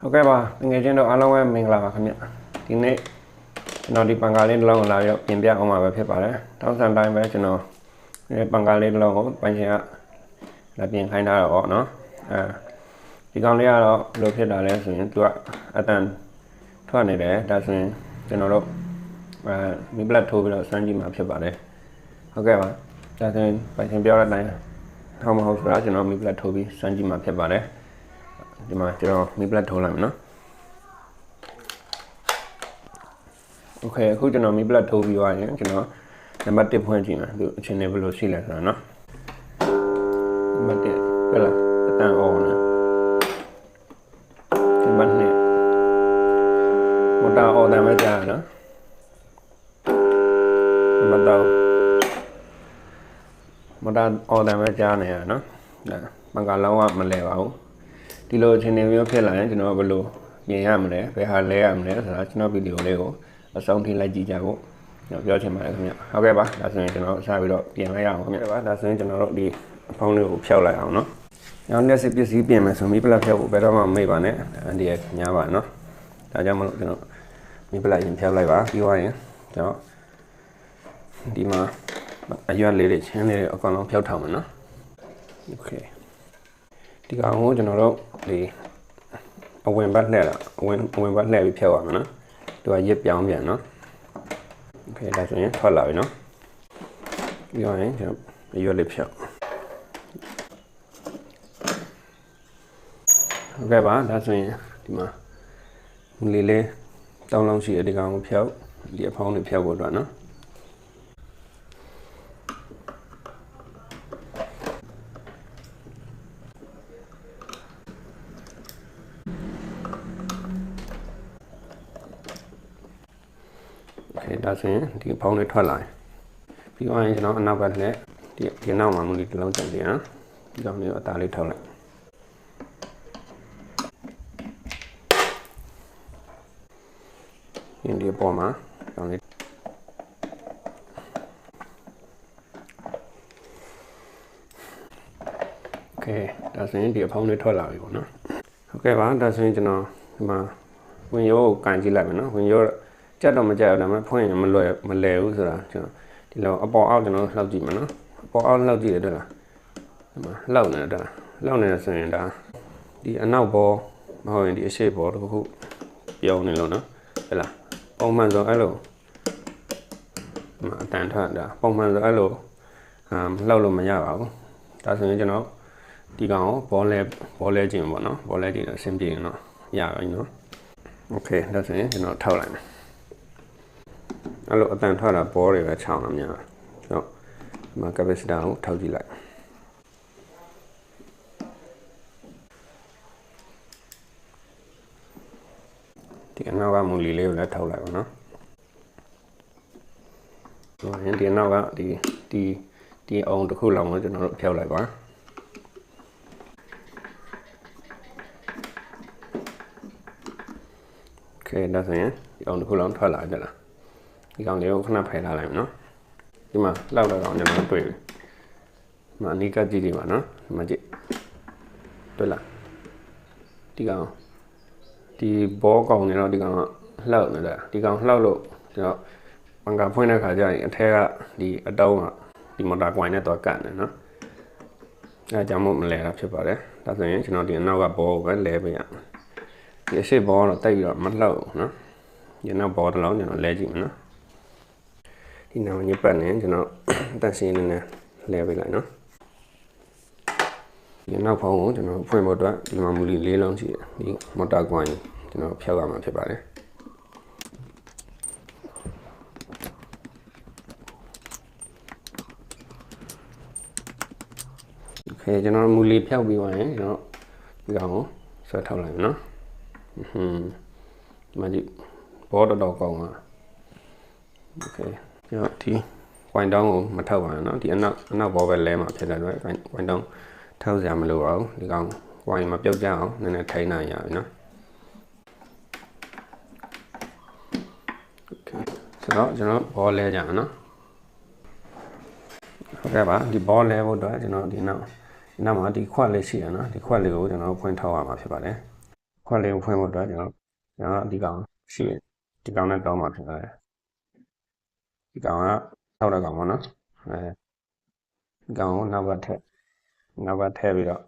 ဟုတ်ကဲ့ပါငွေချင်းတို့အားလုံးပဲမင်္ဂလာပါခင်ဗျဒီနေ့ကျွန်တော်ဒီပန်ကားလေးတစ်လုံးကိုလာပြီးတော့ပြင်ပြအောင်မှာပဲဖြစ်ပါတယ်တောင်းဆန်တိုင်းပဲကျွန်တော်ဒီပန်ကားလေးတစ်လုံးကိုပိုင်ရှင်ကလာပြင်ခိုင်းထားတော့ဗောနော်ဒီကောင်လေးကတော့ဘယ်လိုဖြစ်တာလဲဆိုရင်သူကအတန်ထွက်နေတယ်ဒါဆိုရင်ကျွန်တော်တို့မီးပလက်ထိုးပြီးတော့စမ်းကြည့်မှာဖြစ်ပါတယ်ဟုတ်ကဲ့ပါဒါဆိုရင်ပိုင်ရှင်ပြောတဲ့အတိုင်းဟုတ်မဟုတ်ဆိုတာကျွန်တော်မီးပလက်ထိုးပြီးစမ်းကြည့်မှာဖြစ်ပါတယ်ဒီမှာကျွန်တော်မီးပလက်ထိုးလိုက်မယ်နော်โอเคအခုကျွန်တော်မီးပလက်ထိုးပြီးသွားရင်ကျွန်တော်နံပါတ်1ဖွင့်ကြည့်မယ်သူအချိန်နဲ့ဘယ်လိုရှိလဲဆိုတာနော်နံပါတ်1ဟုတ်လားအတန်အော်နော်နံပါတ်2မော်တာအော်တယ်မဲ့ကြာနော်နံပါတ်3မော်တာအော်တယ်မဲ့ကြာနေရနော်ဒါပန်ကာလောင်းကမလဲပါဘူးဒီလိုအချိန်တွေမျိုးဖြစ်လာရင်ကျွန်တော်ဘယ်လိုပြင်ရမလဲဘယ်ဟာလဲရမလဲဆိုတာကျွန်တော်ဗီဒီယိုလေးကိုအဆုံးထိလိုက်ကြည့်ကြဖို့ကျွန်တော်ပြောချင်ပါတယ်ခင်ဗျဟုတ်ကဲ့ပါဒါဆိုရင်ကျွန်တော်စပြီးတော့ပြင်လိုက်ရအောင်ခင်ဗျပါဒါဆိုရင်ကျွန်တော်တို့ဒီအဖုံးလေးကိုဖျောက်လိုက်အောင်နော်နောက်နေ့စစ်ပစ္စည်းပြင်မယ်ဆိုမီးပလက်ဖျောက်ဖို့ဘယ်တော့မှမမေ့ပါနဲ့အန်ဒီရညားပါနော်ဒါကြောင့်မလို့ကျွန်တော်မီးပလက်ရင်ဖျောက်လိုက်ပါပြီးသွားရင်ကျွန်တော်ဒီမှာအရွက်လေးတွေချင်းလေးတွေအကောင်လုံးဖျောက်ထားမယ်နော်โอเคဒီကောင်ကိုကျွန်တော်တို့ဒီအဝင်ဘက်လှည့်လာအဝင်ဘက်လှည့်ပြီးဖြောက်ရမယ်နော်သူကရစ်ပြောင်းပြန်နော်โอเคဒါဆိုရင်ထွက်လာပြီနော်ပြီးတော့ရင်ကျွန်တော်ရွက်လေးဖြောက်ဟုတ်ကဲ့ပါဒါဆိုရင်ဒီမှာမူလေးလေးတောင်းလောင်းရှိတဲ့ဒီကောင်ကိုဖြောက်ဒီအဖောင်းလေးဖြောက်ဖို့အတွက်နော်ဒါဆိုရင်ဒီဖောင်းလေးထွက်လာရင်ပြီးတော့ရင်ကျွန်တော်အနောက်ကလည်းဒီနောက်မှာမူလေးတစ်လုံးကျန်သေးနော်ဒီကောင်လေးကိုအသားလေးထောက်လိုက်ဒီအပေါ်မှာကောင်လေးโอเคဒါဆိုရင်ဒီအဖောင်းလေးထွက်လာပြီပေါ့နော်ဟုတ်ကဲ့ပါဒါဆိုရင်ကျွန်တော်ဒီမှာဝင်ရိုးကိုကန်ကြည့်လိုက်မယ်နော်ဝင်ရိုးကြက်တော့မကြက်ဘူးဒါပေမဲ့ဖွင့်ရင်မလဲဘူးဆိုတာကျွန်တော်ဒီလောက်အပေါ်အောက်ကျွန်တော်လှောက်ကြည့်မယ်နော်အပေါ်အောက်လှောက်ကြည့်ရတယ်လားဒီမှာလှောက်နေတာလှောက်နေတာဆိုရင်ဒါဒီအနောက်ဘောမဟုတ်ရင်ဒီအရှိဘောတခုပြောင်းနေလို့နော်ဟဲ့လားပုံမှန်ဆိုအဲ့လိုအတန်ထွက်တာပုံမှန်ဆိုအဲ့လိုလှောက်လို့မရပါဘူးဒါဆိုရင်ကျွန်တော်ဒီကောင်ကိုဘောလဲခြင်းပေါ့နော်ဘောလဲခြင်းတော့အဆင်ပြေရင်တော့ရပါပြီနော်โอเคဒါဆိုရင်ကျွန်တော်ထောက်လိုက်မယ်အဲ့လိုအတန်ထွက်တာဘောတွေပဲချောင်းလာများဆိုတော့ဒီမှာ capacitor ကိုထောက်ကြည့်လိုက်ဒီအနောက်ကမူလီလေးကိုလည်းထောက်လိုက်ပါနော်ဆိုရင်ဒီအနောက်ကဒီအောင်တစ်ခုလောက်ကိုကျွန်တော်တို့ဖျောက်လိုက်ပါโอเคဒါဆိုရင်ဒီအောင်တစ်ခုလောက်ထွက်လာကြလားဒီကောင်လေးကိုခဏဖယ်ထားလိုက်မယ်နော်ဒီမှာလောက်တော့ကျွန်တော်တွေ့ပြီဒီမှာအနီးကပ်ကြည့်ဒီမှာနော်ဒီမှာကြည့်တွေ့လားဒီကောင်ဒီဘောကောင်နေတော့ဒီကောင်ကလှောက်နေတာဒီကောင်လှောက်လို့ကျွန်တော်ပန်ကာဖွင့်တဲ့ခါကျရင်အထက်ကဒီအတုံးကဒီမော်တာကွိုင်းနဲ့တော့ကတ်နေနော်အဲကြောင့်မို့မလဲတာဖြစ်ပါတယ်ဒါဆိုရင်ကျွန်တော်ဒီအနောက်ကဘောကိုပဲလဲပေးရမယ်ဒီအရှိဘောကတော့တိတ်ပြီးတော့မလှောက်ဘူးနော်ဒီနောက်ဘောတစ်လုံးကျွန်တော်လဲကြည့်မယ်နော်ဒီနောက်ညပတ်နေကျွန်တော်တန့်ရှင်းနေနဲ့လဲပေးလိုက်နော်ဒီနောက်ဖောင်းကိုကျွန်တော်ဖွင့်ဖို့အတွက်ဒီမှာမူလီ၄လုံးရှိတယ်ဒီမော်တာကွိုင်းကျွန်တော်ဖျောက်ရမှာဖြစ်ပါတယ်โอเคကျွန်တော်မူလီဖျောက်ပြီးသွားရင်ကျွန်တော်ဒီကောင်ကိုဆွဲထောက်လိုက်မယ်နော်ဒီမှာကြည့်ဘောတော်ကောင်းပါโอเคကျွန်တော်ဒီကွိုင်းတောင်းကိုမထောက်ပါနဲ့เนาะဒီအနောက်ဘောပဲလဲမှာဖြစ်တယ်တော့ကွိုင်းတောင်းထောက်စရာမလိုပါဘူးဒီကောင်ကွိုင်းမပြုတ်ကြအောင်နည်းနည်းထိန်းနိုင်ရပြီเนาะโอเคဆိုတော့ကျွန်တော်ဘောလဲကြအောင်เนาะဟုတ်ကဲ့ပါဒီဘောလဲဖို့တော့ကျွန်တော်ဒီနောက်မှာဒီခွက်လေးရှိရเนาะဒီခွက်လေးကိုကျွန်တော်ဖွင့်ထောက်ရမှာဖြစ်ပါတယ်ခွ ခွက်လေးဖွင့်ဖို့အတွက်ကျွန်တော်ဒီကောင်ရှိဒီကောင်နဲ့တောင်းမှာဖြစ်ပါတယ်ဒီကောင်ကထောက်တဲ့ကောင်ပေါ့နော်ဒီကောင်ကိုနောက်ကထည့်ပြီးတော့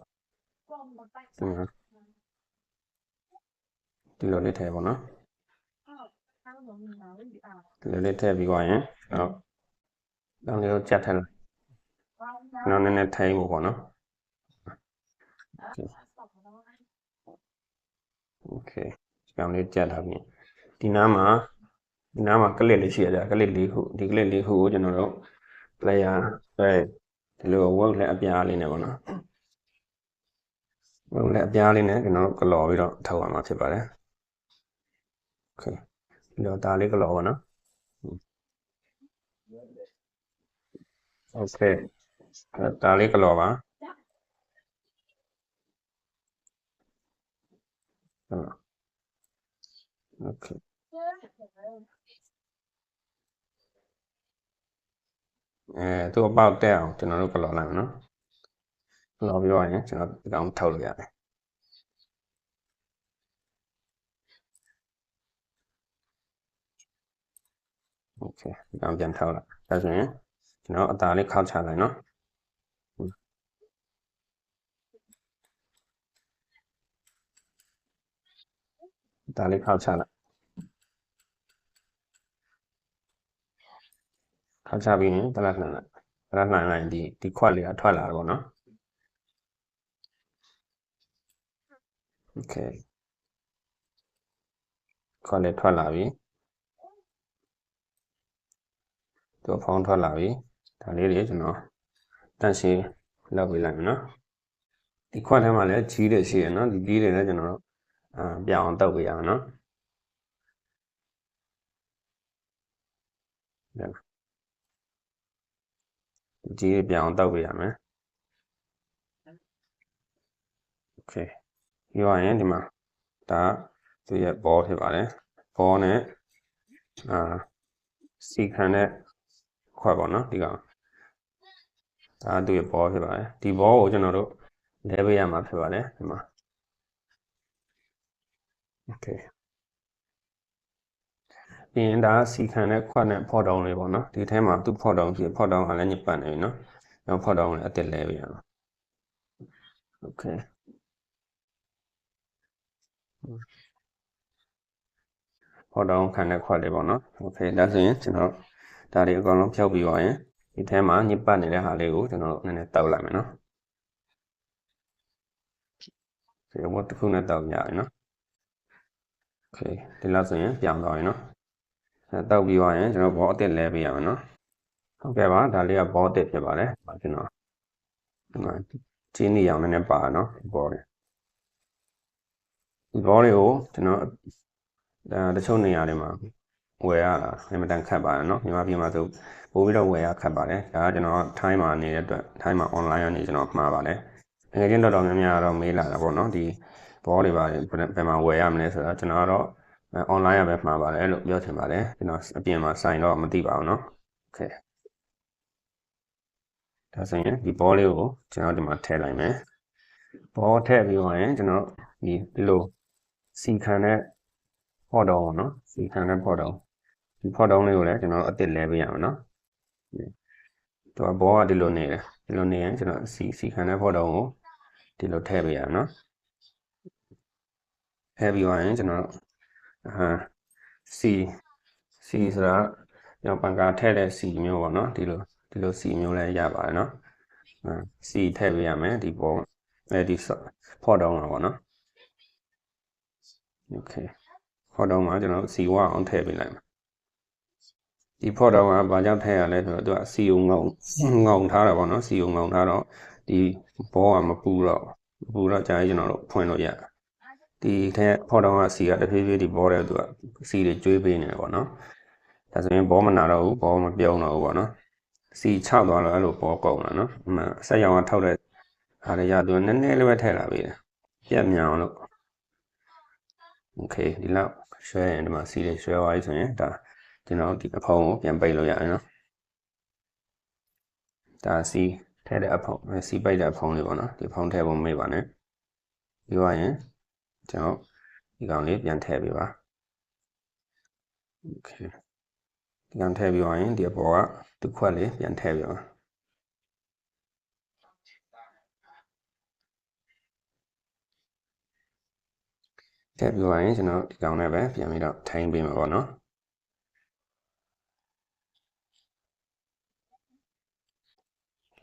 ဒီလိုလေးထည့်ပေါ့နော်ဒီလိုလေးထည့်ပြီးသွားရင်တော့လေးကိုကြက်ထည့်လိုက်ကျွန်တော်နည်းနည်းထိုင်ဖို့ပေါ့နော်โอเคဒီကောင်လေးကြက်ထားပြီဒီနားမှာကလစ်လေးရှိရကြကလစ်လေးခုဒီကလစ်လေးခုကိုကျွန်တော်တို့ player ဒီလို work နဲ့အပြားလေးနဲ့ပေါ့နော် work နဲ့အပြားလေးနဲ့ကျွန်တော်ကလော်ပြီးတော့ထုတ်ရမှာဖြစ်ပါတယ်โอเคဒီတော့ဒါလေးကလော်ပါနော်โอเคဒါလေးကလော်ပါโอเคသူ့အပေါက်တက်အောင်ကျွန်တော်တို့ကလော်လိုက်မယ်နော်ကလော်ပြီးတော့ရင်ကျွန်တော်ဒီကောင်ထုတ်လို့ရတယ်โอเคဒီကောင်ပြန်ထုတ်လိုက်ဒါဆိုရင်ကျွန်တော်အသားလေးခောက်ချလိုက်နော်ဒါလေးခောက်ချလိုက်ခောက်ချပြီးရင်တလက်နှံလိုက်ဒီခွက်လေးကထွက်လာတယ်ပေါ့နော်โอเคခွက်လေးထွက်လာပြီသူဖုံးထွက်လာပြီဒါလေးတွေကျွန်တော်တန့်ရှင်းလောက်ပေးလိုက်မယ်နော်ဒီခွက်ထဲမှာလည်းကြီးတွေရှိရနော်ဒီကြီးတွေလည်းကျွန်တော်တို့ပြောင်းအောင်တောက်ပေးရအောင်နော်ကြီးတွေပြောင်းအောင်တောက်ပေးရမယ်โอเคပြီးသွားရင်ဒီမှာဒါသူရဲ့ဘောဖြစ်ပါတယ်ဘောနဲ့စီခံတဲ့ခွက်ပေါ့နော်ဒီကောင်ဒါသူရဲ့ဘောဖြစ်ပါတယ်ဒီဘောကိုကျွန်တော်တို့လဲပေးရမှာဖြစ်ပါတယ်ဒီမှာโอเคပြီးရင်ဒါစီခံတဲ့ခွက်နဲ့ဖော့တောင်းလေးပေါ့နော်ဒီထဲမှာသူ့ဖော့တောင်းဖြစ်ဖော့တောင်းကလည်းညစ်ပတ်နေပြီနော်နောက်ဖော့တောင်းလည်းအတက်လဲပေးရမှာโอเคဖော့တောင်းခံတဲ့ခွက်လေးပေါ့နော်โอเคဒါဆိုရင်ကျွန်တော်ဒါတွေအကောင်လုံးဖြောက်ပြီးသွားရင်ဒီထဲမှာညစ်ပတ်နေတဲ့ဟာလေးကိုကျွန်တော်နည်းနည်းတောက်လိုက်မယ်နော်ဒီဝတ်တစ်ခုနဲ့တောက်ရရင်နော်โอเคဒီလောက်ဆိုရင်ပြောင်းသွားရင်နော်တောက်ပြီးသွားရင်ကျွန်တော်ဘောအစ်စ်လဲပေးရမယ်နော်ဟုတ်ကဲ့ပါဒါလေးကဘောအစ်စ်ဖြစ်ပါတယ်ကျွန်တော်ဒီမှာကျင်းနေအောင်နည်းနည်းပါနော်ဘောလေးဒီဘောလေးကိုကျွန်တော်တချို့နေရာတွေမှာဝယ်ရတာအမှန်တန်ခက်ပါတယ်နော်မြန်မာပြည်မှာဆိုပို့ပြီးတော့ဝယ်ရခက်ပါတယ်ဒါကကျွန်တော်ထိုင်းမှာနေတဲ့အတွက်ထိုင်းမှာ online ကနေကျွန်တော်မှားပါတယ်ငွေချင်းတော်များများတော့မေးလာတာပေါ့နော်ဒီဘောတွေပါတယ်ဘယ်မှာဝယ်ရမလဲဆိုတော့ကျွန်တော်ကတော့ online ရပဲမှားပါတယ်လို့ပြောချင်ပါတယ်ကျွန်တော်အပြင်မှာဆိုင်တော့မသိပါဘူးနော်โอเคဒါဆိုရင်ဒီဘောလေးကိုကျွန်တော်ဒီမှာထည့်လိုက်မယ်ဘောထည့်ပြီးတော့ရင်ကျွန်တော်ဒီလိုစီခံတဲ့ဖော့တောင်းပေါ့နော်စီခံတဲ့ဖော့တောင်းဒီဖော့တောင်းလေးကိုလည်းကျွန်တော်အစ်စ်လဲပေးရမယ်နော်သူကဘောကဒီလိုနေတယ်ဒီလိုနေရင်ကျွန်တော်စီခံတဲ့ဖော့တောင်းကိုဒီလိုထည့်ပေးရနော်ထည့်ပြီးသွားရင်ကျွန်တော်စီဆိုတာကျွန်တော်ပန်ကာထည့်တဲ့စီမျိုးပေါ့နော်ဒီလိုစီမျိုးလည်းရပါတယ်နော်စီထည့်ပေးရမယ်ဒီဘောဒီဖော့တောင်းတာပေါ့နော်โอเคဖော့တောင်းမှာကျွန်တော်စီဝအောင်ထည့်ပေးလိုက်မယ်ဒီဖော့တောင်းကဘာကြောင့်ထည့်ရလဲဆိုတော့သူကစီကိုငုံထားတာပေါ့နော်စီကိုငုံထားတော့ဒီဘောကမပူတော့ကြာရင်ကျွန်တော်တို့ဖွင့်လို့ရဒီထဲဖော့တောင်းကစီကတဖြည်းဖြည်းဒီဘောတဲ့သူကစီတွေကျွေးပေးနေတယ်ပေါ့နော်ဒါဆိုရင်ဘောမနာတော့ဘူးဘောမပြုံးတော့ဘူးပေါ့နော်စီချောက်သွားတော့အဲ့လိုဘောကုန်လာနော်အမှန်ဆက်ရောင်ကထောက်တဲ့အားရသူနည်းနည်းလေးပဲထည့်လာပေးတယ်ပြက်မြောင်လို့โอเคဒီလောက်ရွှဲရင်ဒီမှာစီလေးရွှဲသွားပြီဆိုရင်ဒါကျွန်တော်ဒီအဖုံကိုပြန်ပိတ်လို့ရတယ်နော်ဒါစီထဲတဲ့အဖုံစီပိတ်တဲ့အဖုံလေးပေါ့နော်ဒီဖုံထဲပုံမေးပါနဲ့ပြီးသွားရင်ကျွန်တော် ဒီကောင်လေးပြန်ထည့်ပေးပါโอเคဒီကောင်ထည့်ပြီးသွားရင်ဒီအပေါ်ကတစ်ခွက်လေးပြန်ထည့်ပေးပါထည့်ပြီးသွားရင်ကျွန်တော်ဒီကောင်နဲ့ပဲပြန်ပြီးတော့ထိုင်းပေးမှာပေါ့နော်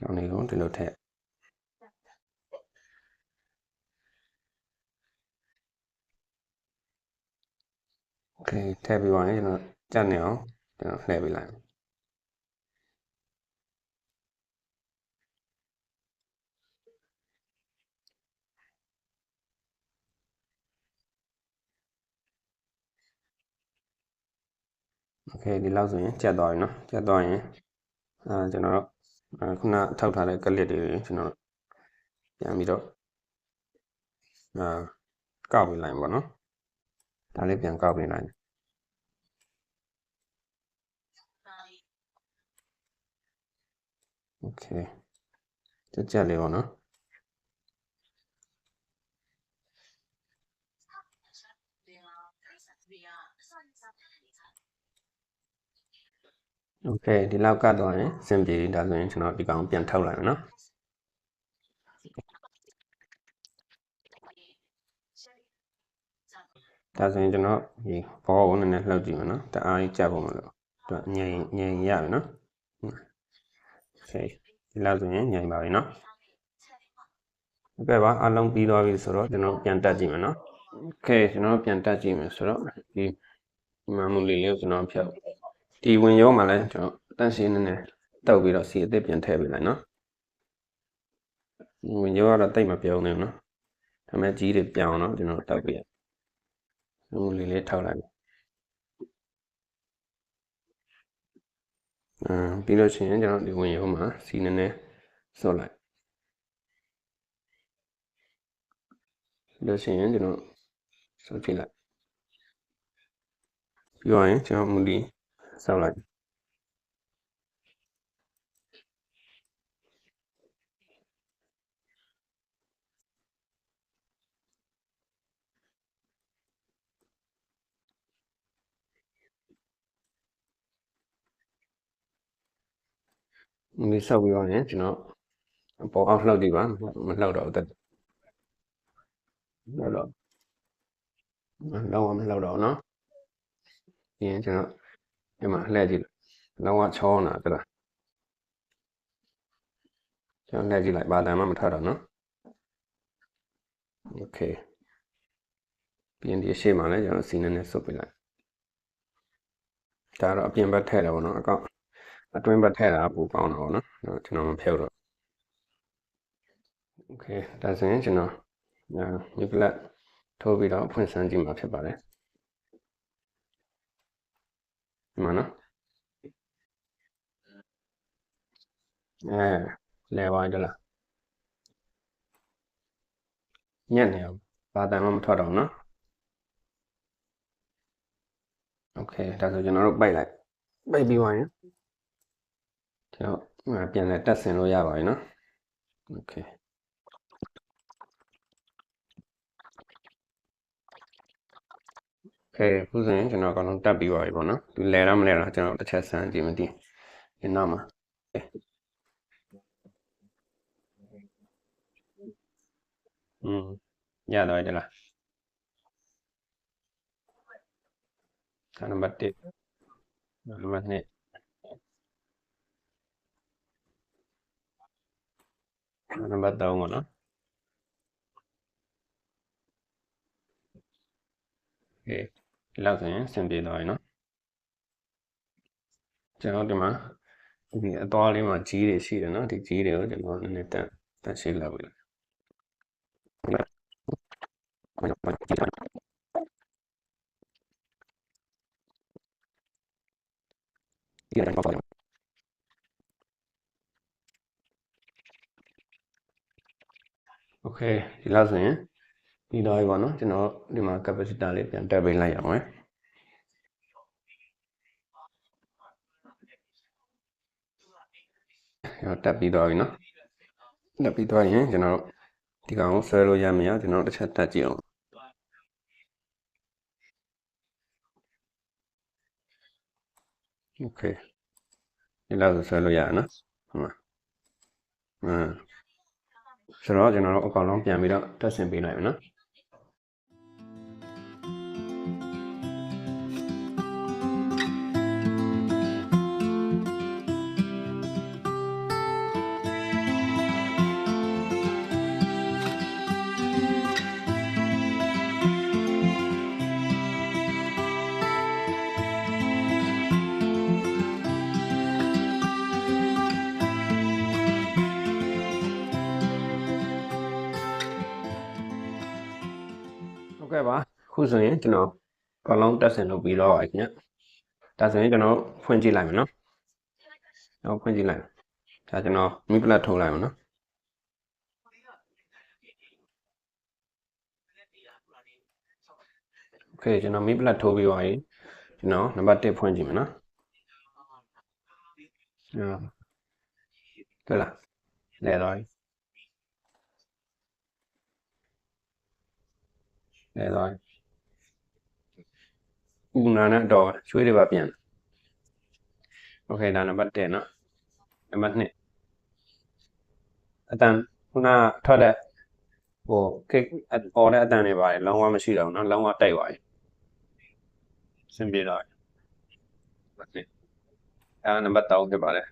ကောင်လေးကိုဒီလိုထည့်โอเคထည့်ပြီးသွားရင်ကျွန်တော်ကြက်နေအောင်ကျွန်တော်လှည့်ပေးလိုက်โอเคဒီလောက်ဆိုရင်ကြက်သွားပြီเนาะကြက်သွားရင်ကျွန်တော်ခုနထောက်ထားတဲ့ကလစ်တွေကျွန်တော်ပြန်ပြီးတော့ကောက်ပေးလိုက်ပါနော်ဒါလေးပြန်ကောက်ပေးလိုက်โอเคကြက်လေးပေါ့နော်โอเคဒီလောက်ကသွားရင်စင်ပြေဒါဆိုရင်ကျွန်တော်ဒီကောင်ပြန်ထုတ်လိုက်မယ်နော်ဒါဆိုရင်ကျွန်တော်ဒီဘောကိုနည်းနည်းလှုပ်ကြည့်မယ်နော်တအားကြီးကြက်ဖို့မလို့သူငြိမ်ရပြီနော်โอเคဒီလောက်ဆိုရင်ငြိမ်ပါပြီနော်ဟုတ်ကဲ့ပါအလုံးပြီးသွားပြီဆိုတော့ကျွန်တော်ပြန်တက်ကြည့်မယ်နော်โอเคကျွန်တော်ပြန်တက်ကြည့်မယ်ဆိုတော့ဒီမမူလေးလေးကိုကျွန်တော်ဖြုတ်ဒီဝင်ရောမှာလည်းကျွန်တော်တန့်ရှင်းနေတောက်ပြီးတော့စီအသစ်ပြန်ထည့်ပေးလိုက်နော်ဝင်ရောကတော့တိတ်မပြုံးနေဘူးနော်ဒါပေမဲ့ကြီးတွေပြောင်းတော့ကျွန်တော်တောက်ပြရမမူလေးထောက်လိုက်ပြီးလို့ရှိရင်ကျွန်တော်ဒီဝင်ရောမှာစီနည်းနည်းစော့လိုက်လို့ရှိရင်ကျွန်တော်စော့ကြည့်လိုက်ပြီးတော့ရင်ကျွန်တော်မူလီစောက်လိုက်မူလီစောက်ပြီးတော့ရင်ကျွန်တော်အပေါ်အောက်လှုပ်ကြည့်ပါမလှုပ်တော့ဘူးတက်လှုပ်တော့လုံးဝမလှုပ်တော့နော်ပြီးရင်ကျွန်တော်ဒီမှာလှည့်ကြည့်လုံးဝချောနေတာတလားကျွန်တော်လှည့်ကြည့်လိုက်ဘာတန်မှမထွက်တော့နော်โอเคပြီးရင်ဒီအရှိမှလည်းကျွန်တော်စီနည်းနည်းဆုပ်ပေးလိုက်ဒါတော့အပြင်ဘက်ထည့်တယ်ပေါ့နော်အကောင့်အတွင်းဘက်ထည့်တာပိုကောင်းတာပေါ့နော်ကျွန်တော်မဖြုတ်တော့โอเคဒါဆိုရင်ကျွန်တော်မြပလက်ထိုးပြီးတော့ဖွင့်ဆန်းကြည့်မှာဖြစ်ပါတယ်ဒီမှာနော်လဲသွားကြလားညက်နေအောင်ဘာတန်မှမထွက်တော့နော်โอเคဒါဆိုကျွန်တော်တို့ပိတ်ပြီးသွားရင်ကျွန်တော်ပြန်လဲတက်ဆင်လို့ရပါပြီနော်โอเคခုဆိုရင်ကျွန်တော်အကောင်လုံးတက်ပြီးသွားပြီပေါ့နော်သူလဲတော့မလဲတော့ကျွန်တော်တစ်ချက်ဆန်းကြည့်မသိဒီနောက်မှာရတော့ကြလားနံပါတ်1နံပါတ်2နံပါတ်3ပေါ့နော်ဒီလောက်ဆိုရင်စင်ပြေသွားပြီနော်ကျွန်တော်ဒီမှာဒီအသွားလေးမှာကြီးတွေရှိတယ်နော်ဒီကြီးတွေကိုကျွန်တော်နည်းနည်းတက်ရှင်းလောက်ပြီဒီအတိုင်းပါပါโอเคဒီလောက်ဆိုရင်ပြီးတော့ပြီပေါ့နော်ကျွန်တော်ဒီမှာ capacitor လေးပြန်တက်ပေးလိုက်ရအောင်မယ်တက်ပြီးသွားပြီနော်တက်ပြီးသွားရင်ကျွန်တော်ဒီကောင်ကိုဆွဲလို့ရမရကျွန်တော်တစ်ချက်တက်ကြည့်အောင် Okay ဒီလောက်ဆိုဆွဲလို့ရရနော်ဟုတ်မှာဆိုတော့ကျွန်တော်တို့အကောင်လုံးပြန်ပြီးတော့တက်ဆင်ပေးလိုက်မယ်နော်ဟုတ်ကဲ့ပါခုဆိုရင်ကျွန်တော်ကောလုံးတက်ဆင်လုပ်ပြီးတော့ပါခင်ဗျဒါဆိုရင်ကျွန်တော်ဖွင့်ကြည့်လိုက်မယ်နော်ဟုတ်ဖွင့်ကြည့်လိုက်ဒါကျွန်တော်မိပလက်ထုတ်လိုက်မယ်နော်โอเคကျွန်တော်မိပလက်ထိုးပြီးပါရင်ကျွန်တော်နံပါတ်1ဖွင့်ကြည့်မယ်နော်ဟုတ်လားလဲတော့လဲတော့ဥနာနဲ့တော့ရွှေတွေပါပြန်โอเคဒါနံပါတ်1နော်နံပါတ်2အတန်ခုနထွက်တဲ့ဟိုကိတ်အော်တဲ့အတန်တွေပါတယ်လုံးဝမရှိတော့ဘူးနော်လုံးဝတိုက်သွားပြီစင်ပြေတော့အဲနံပါတ်3ဖြစ်ပါတယ်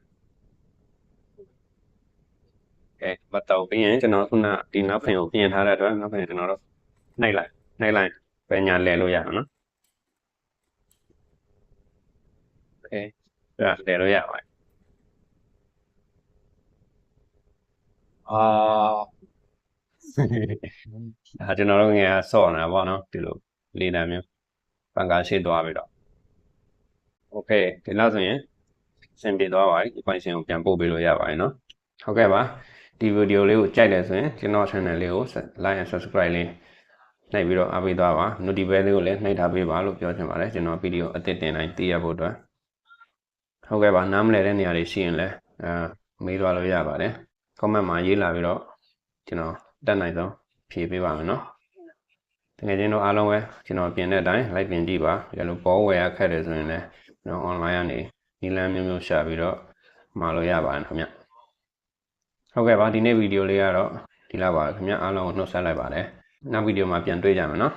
ဘတ်တော့ပြီးရင်ကျွန်တော်ခုနဒီနောက်ဖင်ကိုပြင်ထားတဲ့အတွက်နောက်ဖင်ကျွန်တော်တို့နှိုက်လိုက်ပဲညာလဲလို့ရအောင်နော်โอเคဒါလဲလို့ရပါတယ်ဒါကျွန်တော်တို့ငယ်ဆော့နေတာပေါ့နော်ဒီလိုလေးတန်းမျိုးပန်ကာရှိသွားပြီတော့โอเคဒီလောက်ဆိုရင်စင်ပြေသွားပါပြီဒီပိုင်ရှင်ကိုပြန်ပို့ပေးလို့ရပါတယ်နော်ဟုတ်ကဲ့ပါဒီဗီဒီယိုလေးကိုကြိုက်တယ်ဆိုရင်ကျွန်တော် channel လေးကို like and subscribe လေးနှိပ်ပြီးတော့အားပေးသွားပါ notification လေးကိုလည်းနှိပ်ထားပေးပါလို့ပြောချင်ပါတယ်ကျွန်တော်ဗီဒီယိုအသစ်တင်တိုင်းသိရဖို့အတွက်ဟုတ်ကဲ့ပါနားမလည်တဲ့နေရာတွေရှိရင်လည်းမေးသွားလို့ရပါတယ် comment မှာရေးလာပြီးတော့ကျွန်တော်တက်နိုင်ဆုံးဖြေပေးပါမယ်နော်တကယ်ချင်းတော့အားလုံးပဲကျွန်တော်ပြင်တဲ့အတိုင်း like ပြင်ကြည့်ပါဒါလိုပေါ်ဝယ်ရခက်တယ်ဆိုရင်လည်းကျွန်တော် online ကနေနည်းလမ်းမျိုးမျိုးရှာပြီးတော့မှာလို့ရပါတယ်ခင်ဗျဟုတ်ကဲ့ပါဒီနေ့ဗီဒီယိုလေးကတော့ဒီလောက်ပါခင်ဗျအားလုံးကိုနှုတ်ဆက်လိုက်ပါတယ်နောက်ဗီဒီယိုမှာပြန်တွေ့ကြမယ်နော်